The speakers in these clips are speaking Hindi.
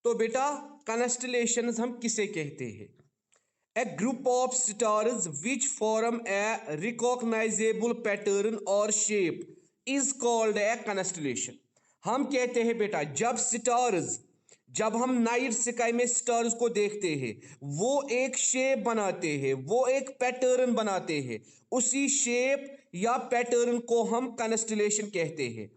तो बेटा कॉन्स्टलेशंस हम किसे कहते हैं? A group of stars which form a recognizable pattern or shape is called a constellation. हम कहते हैं बेटा जब हम नाइट स्काई में स्टार्स को देखते हैं, वो एक शेप बनाते हैं, वो एक पैटर्न बनाते हैं, उसी शेप या पैटर्न को हम कॉन्स्टलेशन कहते हैं।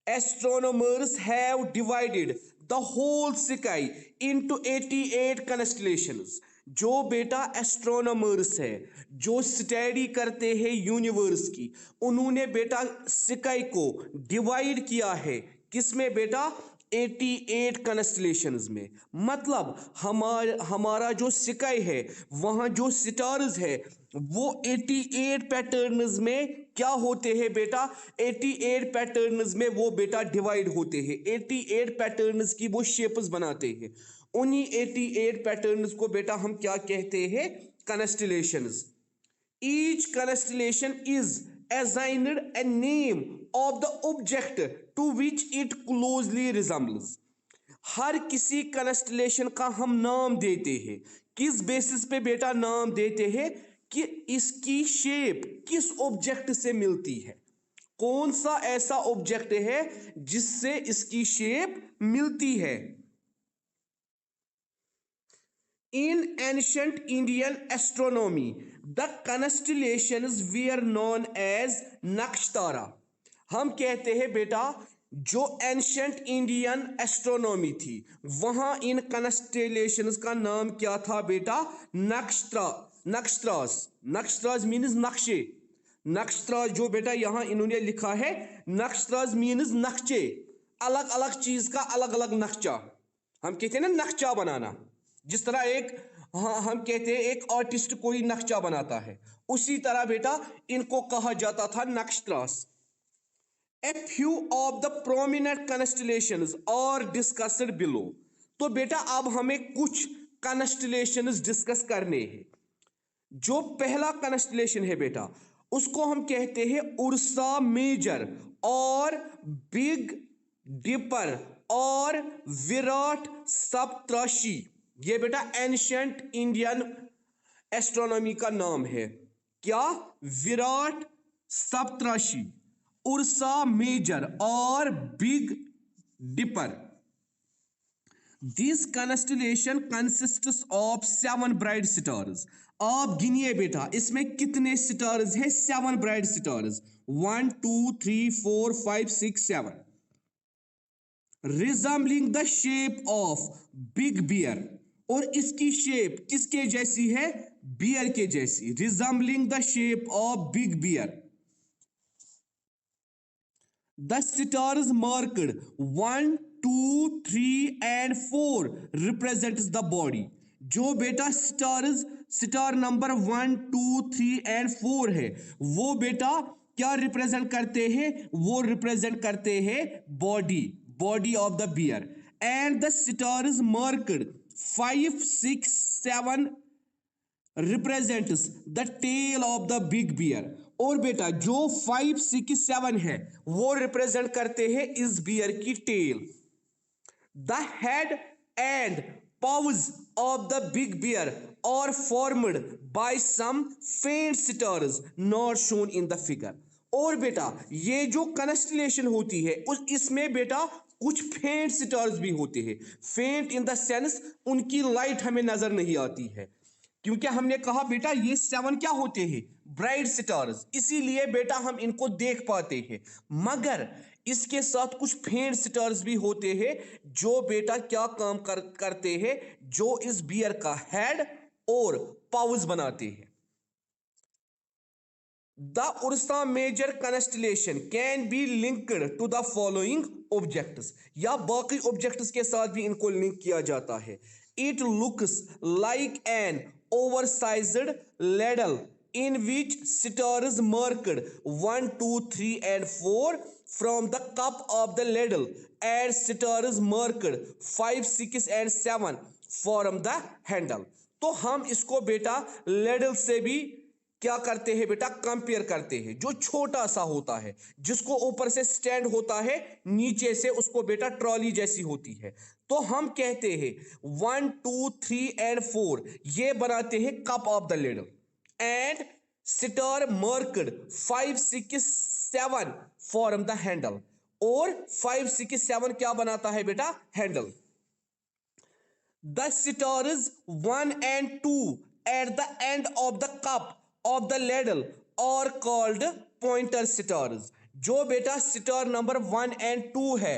Astronomers have divided the whole sky into 88 constellations. जो बेटा एस्ट्रोनॉमर्स है, जो स्टडी करते हैं यूनिवर्स की, उन्होंने बेटा स्काई को डिवाइड किया है किसमें बेटा? 88 कॉन्स्टलेशंस में। मतलब हमारा जो स्काई है, वहां जो स्टार्स है, वो 88 पैटर्न्स में क्या होते हैं बेटा? 88 पैटर्न्स में वो बेटा डिवाइड होते हैं। 88 पैटर्न्स की वो शेप्स बनाते हैं। उन्हीं 88 पैटर्न्स को बेटा हम क्या कहते हैं? Constellations. Each constellation is assigned a name of the object to which it closely resembles. हर किसी कॉन्स्टलेशन का हम नाम देते हैं। किस बेसिस पे बेटा नाम देते हैं? कि इसकी शेप किस ऑब्जेक्ट से मिलती है। कौन सा ऐसा ऑब्जेक्ट है जिससे इसकी शेप मिलती है? In ancient Indian astronomy, the constellations were known as Nakshatra. हम कहते हैं बेटा जो एंशंट इंडियन एस्ट्रोनॉमी थी, वहां इन कॉन्स्टेलेशंस का नाम क्या था बेटा? नक्षत्रास मीन्स नक्शे। नक्षत्रास जो बेटा यहां इन्होंने लिखा है, नक्षत्रास मीन्स नक्शे, अलग अलग चीज का अलग अलग नक्शा। हम कहते हैं ना नक्शा बनाना, जिस तरह हम कहते हैं एक आर्टिस्ट कोई नक्शा बनाता है, उसी तरह बेटा इनको कहा जाता था nakshatras. A few of the prominent constellations are discussed below. तो बेटा अब हमें कुछ constellations डिस्कस करने हैं। जो पहला कॉन्स्टलेशन है बेटा, उसको हम कहते हैं उर्सा मेजर और बिग डिपर और विराट सप्तर्षि। ये बेटा एंशियंट इंडियन एस्ट्रोनॉमी का नाम है। क्या? विराट सप्तर्षि, उर्सा मेजर और big dipper. This constellation consists of 7 bright stars. आप गिनिए बेटा इसमें कितने स्टार्स हैं? 7 bright stars. 1 2 3 4 5 6 7। Resembling the shape of big bear. और इसकी शेप किसके जैसी है? बियर के जैसी। Resembling the shape of big bear. The stars marked 1 2 3 and 4 represents the body. जो बेटा स्टार नंबर 1 2 3 and 4 है, वो बेटा क्या रिप्रेजेंट करते हैं? वो रिप्रेजेंट करते हैं body of the bear. And the stars marked 5 6 7 represents the tail of the big bear. और बेटा जो 5 6 7 है, वो रिप्रेजेंट करते हैं इस बियर की tail. The head and paws of the big bear are formed by some faint stars not shown in the figure. और बेटा ये जो कॉन्स्टलेशन होती है, इसमें बेटा कुछ फेंट स्टार्स भी होते हैं। फेंट इन द सेंस उनकी लाइट हमें नजर नहीं आती है, क्योंकि हमने कहा बेटा ये 7 क्या होते हैं? ब्राइट स्टार्स, इसीलिए बेटा हम इनको देख पाते हैं। मगर इसके साथ कुछ फेंट स्टार्स भी होते हैं जो बेटा क्या काम करते हैं? जो इस बियर का हेड और पाउज बनाते हैं। The ursa major constellation can be linked to the following objects. या बाकी ऑब्जेक्ट्स के साथ भी इनको लिंक किया जाता है। It looks like an oversized ladle in which stars marked 1 2 3 and 4 from the cup of the ladle, and stars marked 5 6 and 7 from the handle. तो हम इसको बेटा लेडल से भी क्या करते हैं बेटा, कंपेयर करते हैं। जो छोटा सा होता है, जिसको ऊपर से स्टैंड होता है, नीचे से उसको बेटा ट्रॉली जैसी होती है, तो हम कहते हैं 1 2 3 एंड 4 ये बनाते हैं cup of the ladle, and star marked 5 6 7 form the handle, और 5 6 7 क्या बनाता है बेटा, handle. The stars 1 and 2 at the end of the cup of the ladle are called pointer stars। जो बेटा स्टार नंबर 1 and 2 है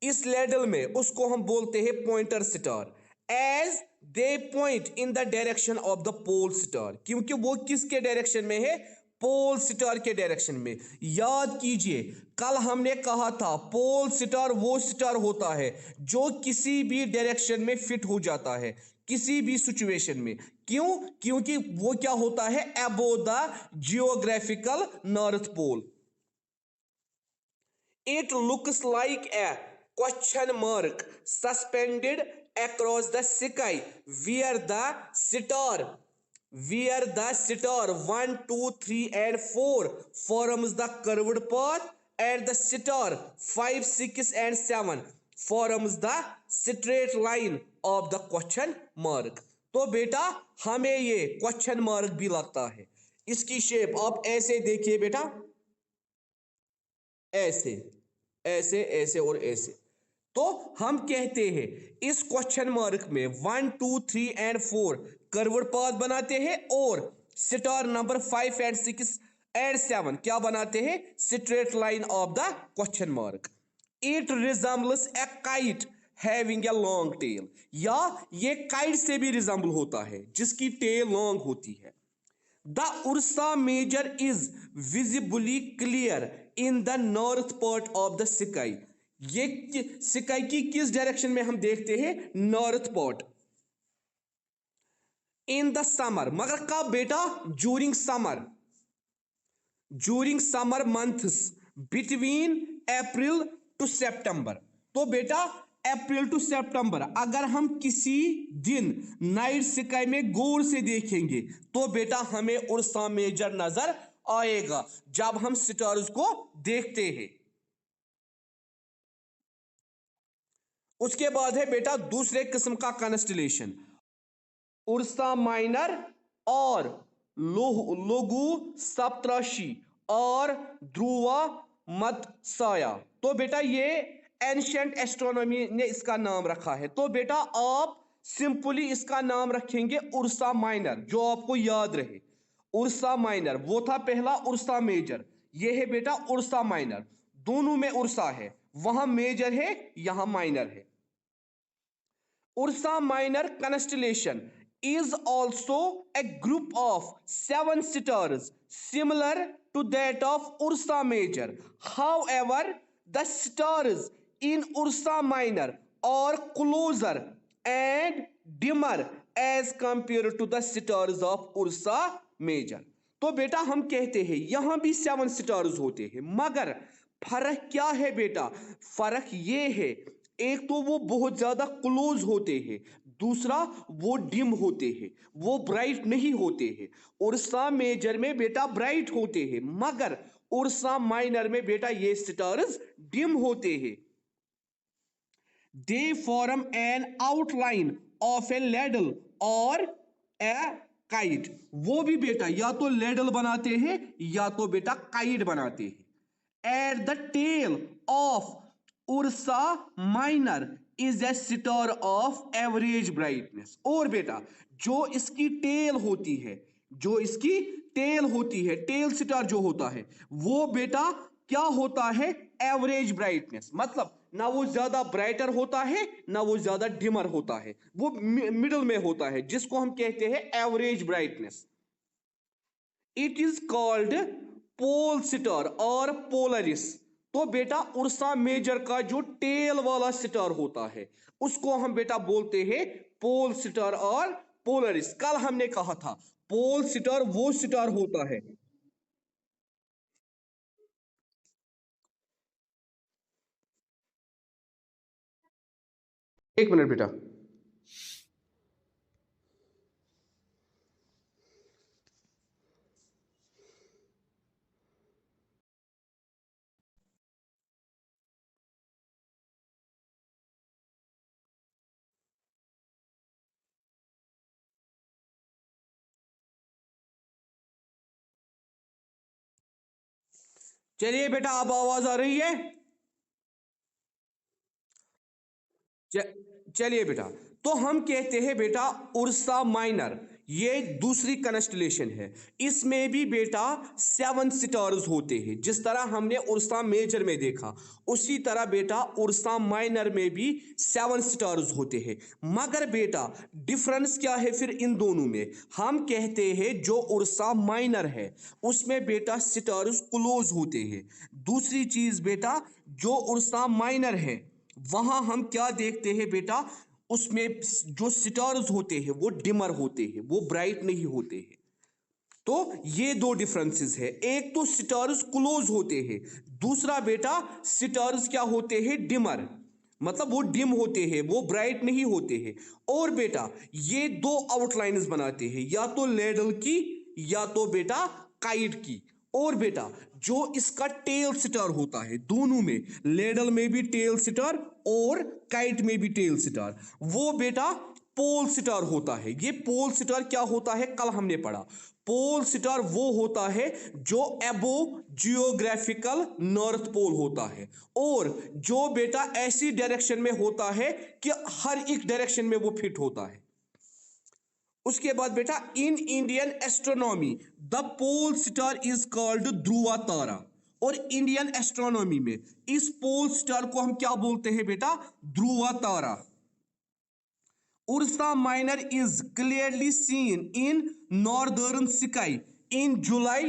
इस लेडल में, उसको हम बोलते हैं pointer star. As they point in the direction of the pole star, क्योंकि वो किसके डायरेक्शन में है, पोल स्टार के डायरेक्शन में। याद कीजिए, कल हमने कहा था पोल स्टार वो स्टार होता है जो किसी भी डायरेक्शन में फिट हो जाता है, किसी भी सिचुएशन में। क्यों, क्योंकि वो क्या होता है, above the geographical north pole. It looks like a question mark suspended across the sky where the star 1 2 3 and 4 forms the curved path, and the star 5 6 and 7 forms the straight line of the question mark। तो बेटा हमें ये क्वेश्चन मार्क भी लगता है। इसकी शेप आप ऐसे देखिए बेटा, ऐसे ऐसे ऐसे और ऐसे। तो हम कहते हैं इस क्वेश्चन मार्क में 1 2 3 एंड 4 कर्व्ड पाथ बनाते हैं, और स्टार नंबर 5 एंड 6 एंड 7 क्या बनाते हैं, straight line of the question mark. It resembles A kite having a long tail, या ये काइट से भी रिजेंबल होता है जिसकी टेल लॉन्ग होती है। The Ursa Major is visibly clear in the north part of the sky। ये स्काई की किस डायरेक्शन में हम देखते हैं, north part. In the summer, मगर कब बेटा, during summer months between April to September. तो बेटा अप्रैल टू सितंबर अगर हम किसी दिन नाइट स्काई में गौर से देखेंगे तो बेटा हमें उर्सा मेजर नजर आएगा जब हम स्टार्स को देखते हैं। उसके बाद है बेटा दूसरे किस्म का कॉन्स्टेलेशन, उर्सा माइनर और लोगु सप्तराशि और ध्रुवा मत्साया। तो बेटा ये एंशियंट एस्ट्रोनॉमी ने इसका नाम रखा है। तो बेटा आप सिंपली इसका नाम रखेंगे उर्सा माइनर, जो आपको याद रहे। उर्सा माइनर वो था पहला, उर्सा मेजर ये है बेटा उर्सा माइनर। दोनों में उर्सा है, वहां मेजर है यहां माइनर है। Ursa Minor constellation is also a group of 7 stars similar to that of Ursa Major. However, the stars in Ursa Minor are closer and dimmer as compared to the stars of Ursa Major। तो बेटा हम कहते हैं यहां भी 7 स्टार्स होते हैं, मगर फर्क क्या है बेटा, फर्क ये है एक तो वो बहुत ज्यादा क्लोज होते हैं, दूसरा वो डिम होते हैं, वो ब्राइट नहीं होते हैं। उर्सा मेजर में बेटा ब्राइट होते हैं, मगर उर्सा माइनर में बेटा ये स्टार्स डिम होते हैं। They form an outline of a ladle और ए काइट। वो भी बेटा या तो लेडल बनाते हैं या तो बेटा काइट बनाते हैं। At the tail of Ursa Minor is a star of average brightness। और बेटा जो इसकी टेल होती है, जो इसकी टेल होती है, टेल स्टार जो होता है वो बेटा क्या होता है, एवरेज ब्राइटनेस। मतलब ना वो ज्यादा ब्राइटर होता है ना वो ज्यादा डिमर होता है, वो मिडल में होता है, जिसको हम कहते हैं average brightness. It is called pole star और पोलरिस। तो बेटा उर्सा मेजर का जो टेल वाला स्टार होता है उसको हम बेटा बोलते हैं पोल स्टार और पोलरिस। कल हमने कहा था पोल स्टार वो स्टार होता है। एक मिनट बेटा, चलिए बेटा, अब आवाज आ रही है? चलिए बेटा, तो हम कहते हैं बेटा उर्सा माइनर, ये दूसरी कॉन्स्टेलेशन है। इसमें भी बेटा 7 स्टार्स होते हैं। जिस तरह हमने उर्सा मेजर में देखा, उसी तरह बेटा उर्सा माइनर में भी 7 स्टार्स होते हैं। मगर बेटा डिफरेंस क्या है फिर इन दोनों में? हम कहते हैं जो उर्सा माइनर है उसमें बेटा स्टार्स क्लोज होते हैं। दूसरी चीज बेटा, जो उर्सा माइनर है वहां हम क्या देखते हैं बेटा, उसमें जो स्टार्स होते हैं वो डिमर होते हैं, वो ब्राइट नहीं होते हैं। तो ये दो डिफरेंसेस है। एक तो स्टार्स क्लोज होते हैं, दूसरा बेटा स्टार्स क्या होते हैं, डिमर, मतलब वो डिम होते हैं, वो ब्राइट नहीं होते हैं। और बेटा ये दो आउटलाइंस बनाते हैं, या तो लेडल की या तो बेटा काइट की। और बेटा जो इसका टेल स्टार होता है, दोनों में, लेडल में भी टेल स्टार और काइट में भी टेल स्टार, वो बेटा पोल स्टार होता है। ये पोल स्टार क्या होता है, कल हमने पढ़ा। पोल स्टार वो होता है जो एबो जियोग्राफिकल नॉर्थ पोल होता है, और जो बेटा ऐसी डायरेक्शन में होता है कि हर एक डायरेक्शन में वो फिट होता है। उसके बाद बेटा in Indian astronomy the pole star is called Dhruva tara. और इंडियन एस्ट्रोनॉमी में इस पोल स्टार को हम क्या बोलते हैं बेटा, ध्रुवा तारा। Ursa Minor is clearly seen in northern sky in July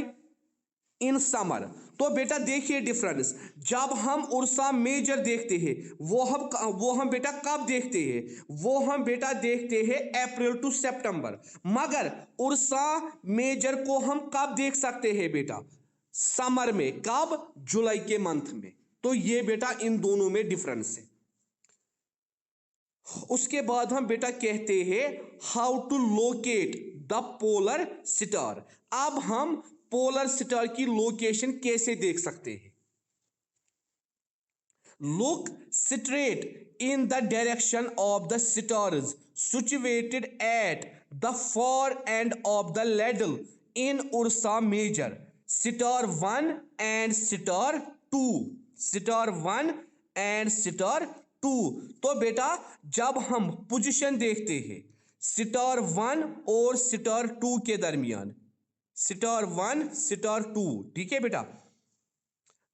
in summer। तो बेटा देखिए डिफरेंस, जब हम उर्सा मेजर देखते हैं वो हम बेटा कब देखते हैं, वो हम बेटा देखते हैं अप्रैल टू सितंबर। मगर उर्सा मेजर को हम कब देख सकते हैं बेटा, समर में। कब, जुलाई के मंथ में। तो ये बेटा इन दोनों में डिफरेंस है। उसके बाद हम बेटा कहते हैं how to locate the polar star. अब हम पोलर स्टार की लोकेशन कैसे देख सकते हैं? Look straight in the direction of the stars situated at the far end of the ladle in ursa major, star 1 and star 2, star 1 and star 2। तो बेटा जब हम पोजीशन देखते हैं स्टार 1 और स्टार 2 के दरमियान, स्टार 1 स्टार 2, ठीक है बेटा,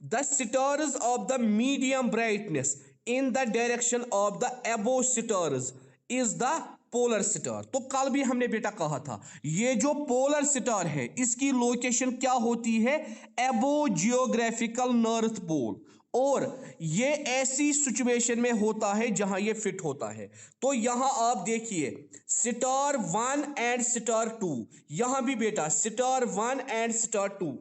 the stars of the medium brightness in the direction of the above stars is the polar star. तो कल भी हमने बेटा कहा था ये जो पोलर स्टार है इसकी लोकेशन क्या होती है, एबो जियोग्राफिकल नॉर्थ पोल। और ये ऐसी सिचुएशन में होता है जहां ये फिट होता है। तो यहां आप देखिए स्टार 1 एंड स्टार 2, यहां भी बेटा star 1 and star 2,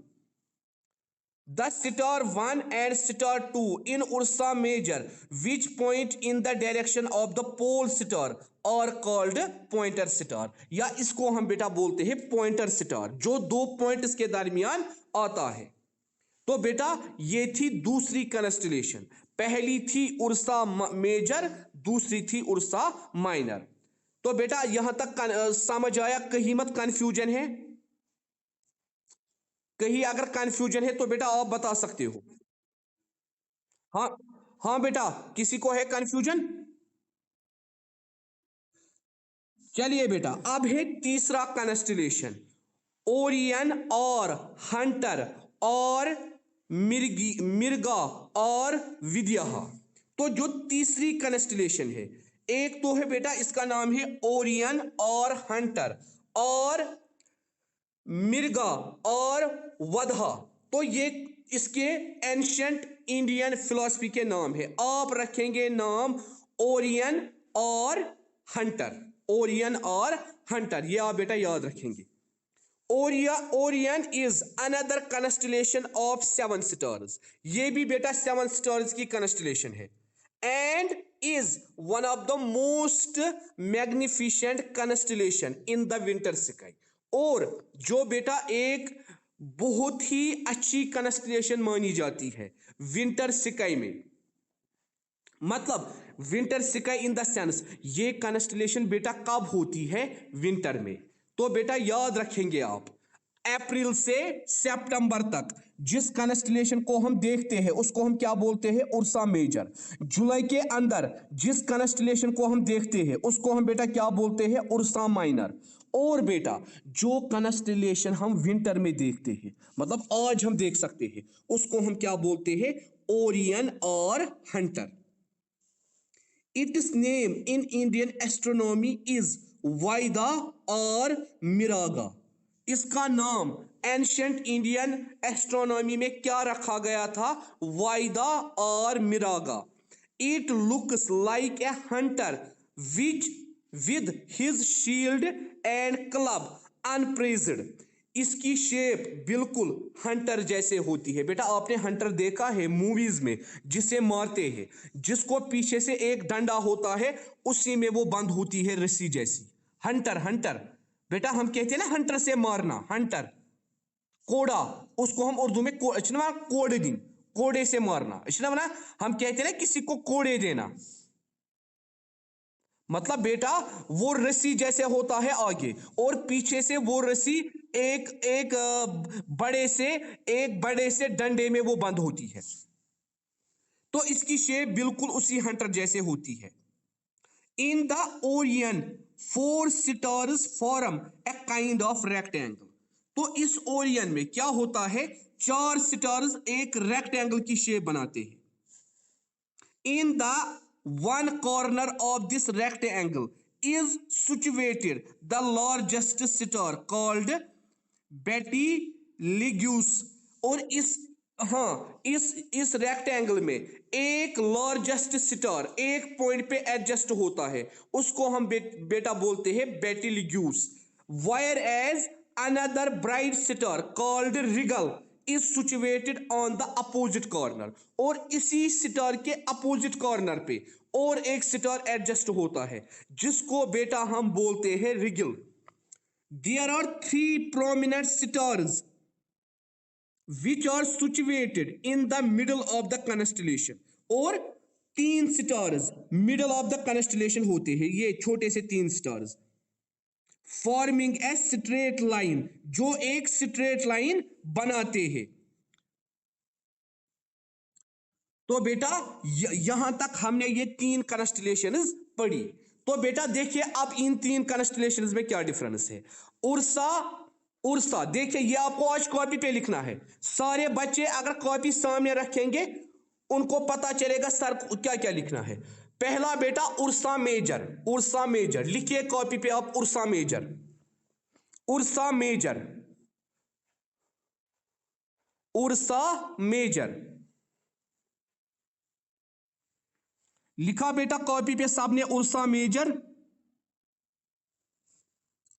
the star 1 and star 2 in Ursa Major, which point in the direction of the pole star are called pointer star। या इसको हम बेटा बोलते हैं पॉइंटर स्टार, जो दो पॉइंट्स के दरमियान आता है। तो बेटा ये थी दूसरी कॉन्स्टेलेशन, पहली थी उर्सा मेजर, दूसरी थी उर्सा माइनर। तो बेटा यहां तक समझ आया? कहीं मत कंफ्यूजन है? कहीं अगर कंफ्यूजन है तो बेटा आप बता सकते हो। हाँ, हाँ बेटा, किसी को है कंफ्यूजन? चलिए बेटा अब है तीसरा कॉन्स्टेलेशन, ओरियन और हंटर और मिर्गा और विद्या। तो जो तीसरी कॉन्स्टेलेशन है, एक तो है बेटा इसका नाम है ओरियन और हंटर और मिर्गा और वधा। तो ये इसके एंशंट इंडियन फिलॉसफी के नाम है। आप रखेंगे नाम ओरियन और हंटर, ओरियन और हंटर, ये आप बेटा याद रखेंगे। Orion is another constellation of 7 stars. ये भी बेटा 7 स्टार्स की कॉन्स्टेलेशन है and is one of the most magnificent constellation in the winter sky. और जो बेटा एक बहुत ही अच्छी कॉन्स्टेलेशन मानी जाती है विंटर स्काई में, मतलब winter sky in the sense ये कॉन्स्टेलेशन बेटा कब होती है, विंटर में। तो बेटा याद रखेंगे आप अप्रैल से सितंबर तक जिस कॉन्स्टेलेशन को हम देखते हैं उसको हम क्या बोलते हैं, उर्सा मेजर। जुलाई के अंदर जिस कॉन्स्टेलेशन को हम देखते हैं उसको हम बेटा क्या बोलते हैं, उर्सा माइनर। और बेटा जो कॉन्स्टेलेशन हम विंटर में देखते हैं, मतलब आज हम देख सकते हैं, उसको हम क्या बोलते हैं, ओरियन और Hunter. Its name in Indian astronomy is वाइदा और मिरागा। इसका नाम एंशंट इंडियन एस्ट्रोनॉमी में क्या रखा गया था, वाइदा और मिरागा। It looks like a hunter which with his shield and club upraised. इसकी शेप बिल्कुल हंटर जैसे होती है। बेटा आपने हंटर देखा है मूवीज में, जिसे मारते हैं, जिसको पीछे से एक डंडा होता है, उसी में वो बंद होती है रस्सी जैसी। हंटर हंटर बेटा हम कहते हैं ना हंटर से मारना, हंटर। कोड़ा, उसको हम उर्दू में कोड़े दिन, कोड़े से मारना। हम कहते हैं ना किसी को कोड़े देना, मतलब बेटा वो रस्सी जैसे होता है आगे, और पीछे से वो रस्सी एक एक बड़े से डंडे में वो बंद होती है। तो इसकी शेप बिल्कुल उसी हंटर जैसे होती है। In the Orion 4 stars form a kind of rectangle. तो इस ओरियन में क्या होता है, 4 स्टार्स एक रेक्टेंगल की शेप बनाते हैं। In the one corner of this rectangle is situated the largest star called Betelgeuse। और इस रेक्टेंगल में एक लार्जेस्ट स्टार एक पॉइंट पे एडजस्ट होता है, उसको हम बेटा बोलते हैं Betelgeuse. Whereas another bright star called Rigel is situated on the opposite corner. और इसी स्टार के अपोजिट कॉर्नर पे और एक स्टार एडजस्ट होता है, जिसको बेटा हम बोलते हैं रिगल। There are 3 prominent stars which are situated in the middle of the constellation। और 3 stars middle of the constellation होते हैं, ये छोटे से 3 stars. Forming a straight line, जो एक स्ट्रेट लाइन बनाते हैं। तो बेटा यहां तक हमने ये 3 कॉन्स्टेलेशंस पढ़ी। तो बेटा देखिए अब इन 3 कॉन्स्टेलेशंस में क्या डिफरेंस है। उर्सा उर्सा देखिए ये आपको आज कॉपी पे लिखना है। सारे बच्चे अगर कॉपी सामने रखेंगे उनको पता चलेगा सर क्या क्या लिखना है। पहला बेटा उर्सा मेजर, उर्सा मेजर लिखिए कॉपी पे आप, ursa major, ursa major, ursa major लिखा बेटा कॉपी पे सबने, ursa major,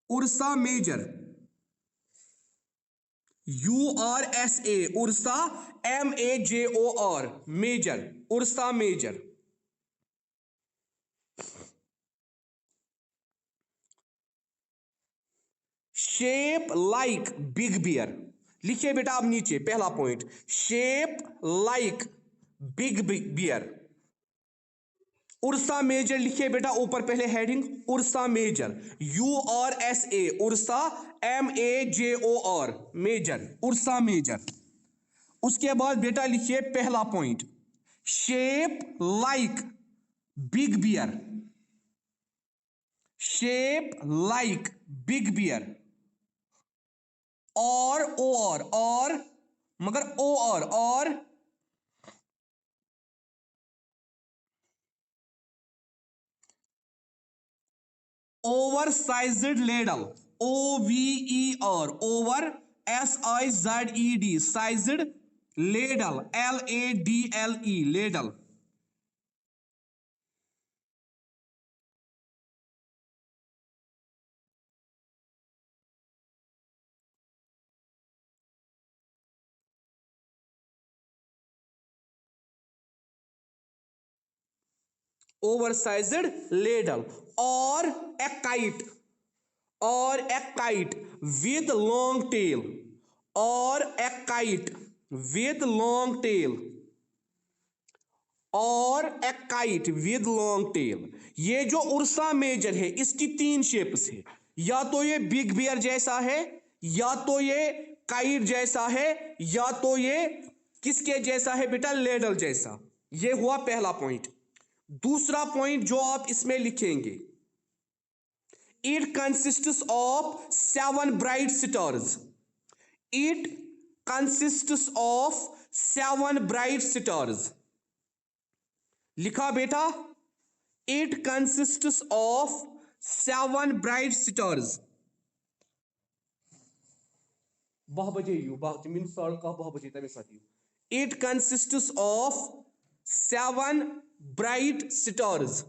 ursa major, URSA ursa, MAJOR major, ursa major. Shape like big bear लिखिए बेटा अब नीचे पहला point, shape like big bear. Ursa major लिखिए बेटा ऊपर पहले heading, ursa major, URSA ursa, MAJOR major, ursa major. उसके बाद बेटा लिखिए पहला point, shape like big bear, shape like big bear. और मगर और over sized ladle, OVER over, SIZED sized ladle, LADLE ladle. Oversized ladle. और ए काइट, और a kite with long tail, और a kite with long tail, और a kite with long tail. ये जो उर्सा मेजर है इसकी 3 शेप्स है, या तो ये बिग बियर जैसा है, या तो ये काइट जैसा है या तो ये किसके जैसा है बेटा, लेडल जैसा। ये हुआ पहला पॉइंट। दूसरा पॉइंट जो आप इसमें लिखेंगे, it consists of 7 bright stars. It consists of 7 bright stars. लिखा बेटा, it consists of 7 bright stars. 12 बजे यू 12 बजे तमें साथ you. It consists of 7 bright stars.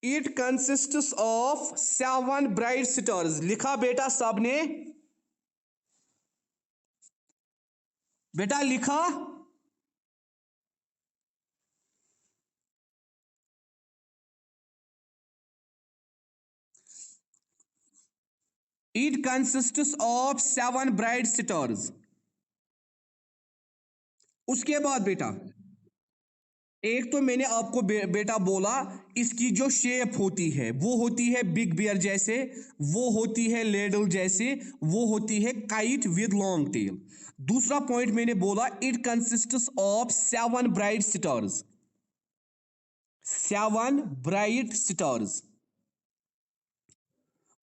It consists of 7 bright stars. लिखा बेटा सबने? बेटा लिखा? It consists of 7 bright stars. उसके बाद बेटा, एक तो मैंने आपको बेटा बोला, इसकी जो शेप होती है वो होती है बिग बियर जैसे, वो होती है लेडल जैसे, वो होती है काइट विद लॉन्ग टेल। दूसरा पॉइंट मैंने बोला, it consists of 7 bright stars. 7 bright stars.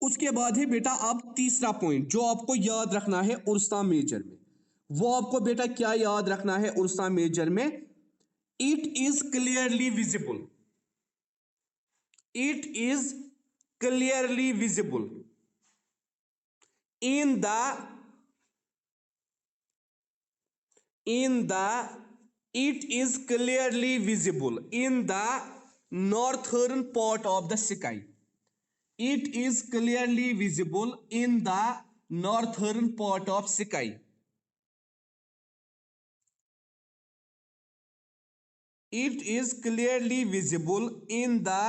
उसके बाद है बेटा अब तीसरा पॉइंट जो आपको याद रखना है उर्सा मेजर में। वो आपको बेटा क्या याद रखना है उर्सा मेजर में? It is clearly visible. It is clearly visible in the it is clearly visible in the northern part of the sky. It is clearly visible in the northern part of sky. It is clearly visible in the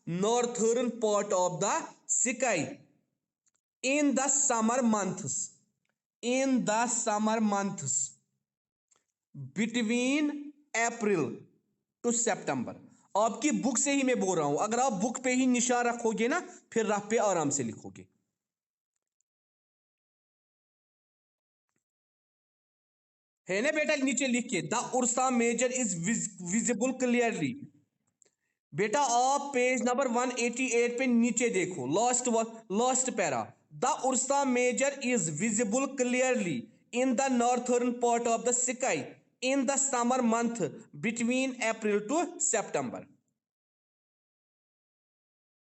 northern part of the sky in the summer months. In the summer months between April to September. आपकी बुक से ही मैं बोल रहा हूं, अगर आप बुक पे ही निशान रखोगे ना फिर राह पे आराम से लिखोगे। है ना बेटा, नीचे लिखिए the ursa major is visible clearly. बेटा आप पेज नंबर 188 पे नीचे देखो, last para. The ursa major is visible clearly in the northern part of the sky in the summer month between April to September.